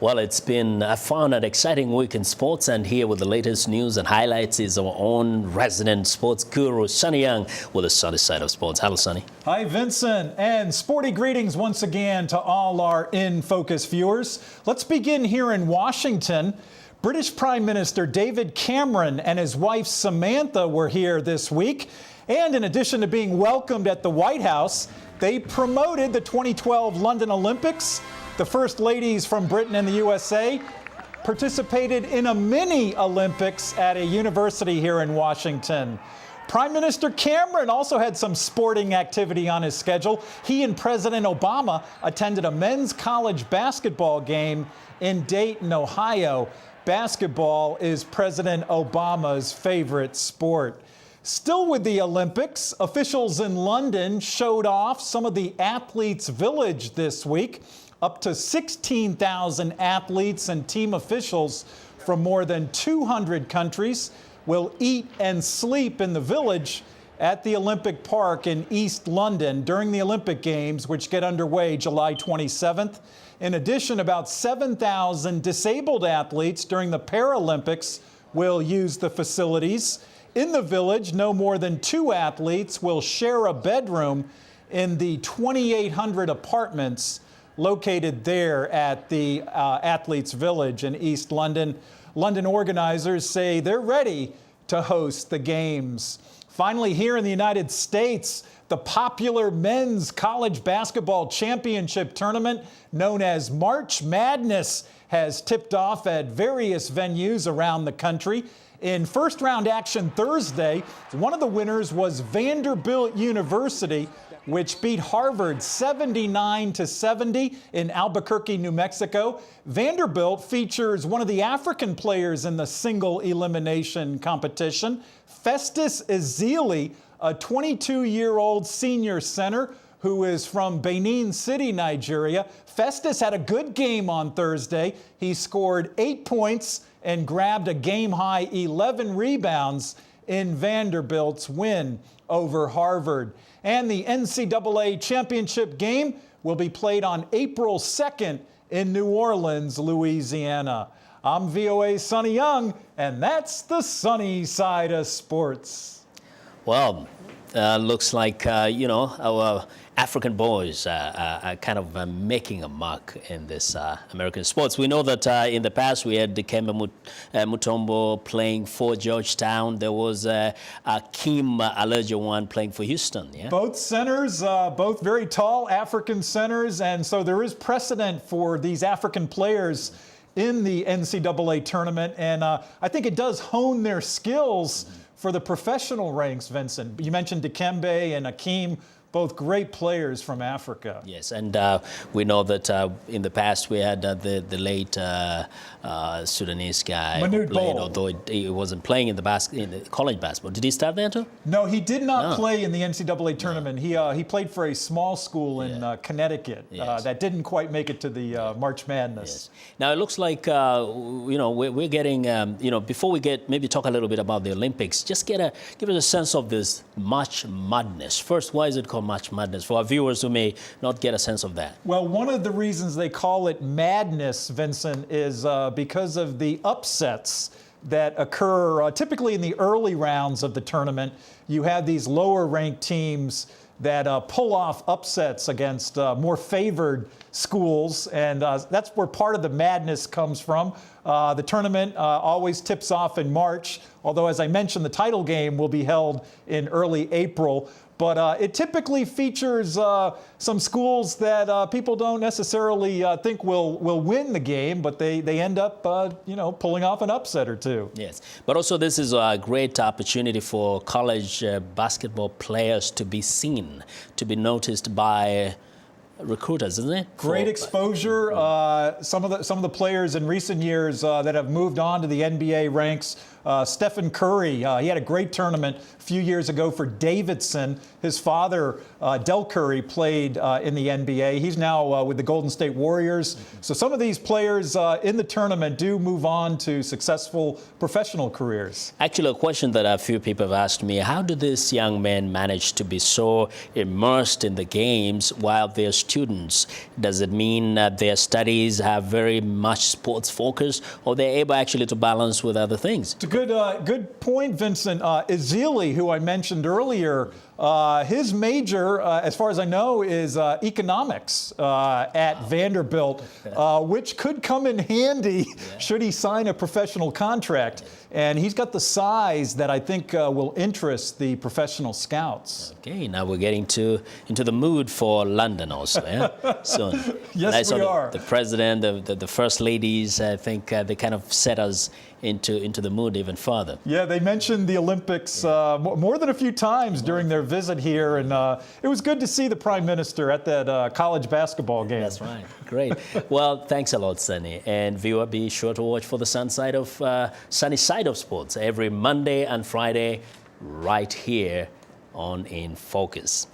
Well, it's been a fun and exciting week in sports, and here with the latest news and highlights is our own resident sports guru, Sonny Young, with the Sonny Side of Sports. Hello, Sonny. Hi, Vincent, and sporty greetings once again to all our In Focus viewers. Let's begin here in Washington. British Prime Minister David Cameron and his wife Samantha were here this week, and in addition to being welcomed at the White House, they promoted the 2012 London Olympics. The First Ladies from Britain and the USA participated in a mini Olympics at a university here in Washington. Prime Minister Cameron also had some sporting activity on his schedule. He and President Obama attended a men's college basketball game in Dayton, Ohio. Basketball is President Obama's favorite sport. Still with the Olympics, officials in London showed off some of the athletes' village this week. Up to 16,000 athletes and team officials from more than 200 countries will eat and sleep in the village at the Olympic Park in East London during the Olympic Games, which get underway July 27th. In addition, about 7,000 disabled athletes during the Paralympics will use the facilities. In the village, no more than 2 athletes will share a bedroom in the 2,800 apartments located there at the Athletes Village in East London. London organizers say they're ready to host the games. Finally, here in the United States, the popular men's college basketball championship tournament known as March Madness has tipped off at various venues around the country. In first round action Thursday, one of the winners was Vanderbilt University, which beat Harvard 79-70 in Albuquerque, New Mexico. Vanderbilt features one of the African players in the single elimination competition, Festus Ezeli, a 22-year-old senior center who is from Benin City, Nigeria. Festus had a good game on Thursday. He scored 8 points and grabbed a game-high 11 rebounds in Vanderbilt's win over Harvard. And the NCAA championship game will be played on April 2nd in New Orleans, Louisiana. I'm VOA Sonny Young, and that's the Sonny Side of Sports. Well, looks like, our African boys are kind of making a mark in this American sports. We know that in the past we had Dikembe Mutombo playing for Georgetown. There was Akeem Olajuwon playing for Houston. Yeah? Both centers, both very tall African centers, and so there is precedent for these African players in the NCAA tournament, and I think it does hone their skills for the professional ranks, Vincent. You mentioned Dikembe and Akeem, both great players from Africa. Yes, and we know that in the past we had the late Sudanese guy who played, although he wasn't playing in the college basketball. Did he start there too? No, he did not play in the NCAA tournament. He played for a small school in Connecticut that didn't quite make it to the March Madness. Yes. Now it looks like we're getting before we maybe talk a little bit about the Olympics, just give us a sense of this March Madness. First, why is it called March Madness for our viewers who may not get a sense of that? Well, one of the reasons they call it madness, Vincent, is because of the upsets that occur typically in the early rounds of the tournament. You have these lower ranked teams that pull off upsets against more favored schools, and that's where part of the madness comes from. The tournament always tips off in March, although as I mentioned, the title game will be held in early April. But it typically features some schools that people don't necessarily think will win the game, but they end up, pulling off an upset or two. Yes, but also this is a great opportunity for college basketball players to be seen, to be noticed by recruiters, isn't it? Great exposure. Some of the players in recent years that have moved on to the NBA ranks Stephen Curry, he had a great tournament a few years ago for Davidson. His father, Del Curry, played in the NBA. He's now with the Golden State Warriors. So some of these players in the tournament do move on to successful professional careers. Actually, a question that a few people have asked me, how do these young men manage to be so immersed in the games while they're students? Does it mean that their studies have very much sports focus, or they're able actually to balance with other things? It's a good point, Vincent. Ezeli, who I mentioned earlier, his major, as far as I know, is economics at Vanderbilt, which could come in handy should he sign a professional contract. And he's got the size that I think will interest the professional scouts. Okay, now we're getting into the mood for London also, yeah? Soon. Yes, we are. The president, the first ladies, I think they kind of set us into the mood even further. Yeah, they mentioned the Olympics more than a few times during their visit here, and it was good to see the Prime Minister at that college basketball game. That's right. Great. Well, thanks a lot, Sonny. And viewer, be sure to watch for the Sonny Side of Sports every Monday and Friday right here on In Focus.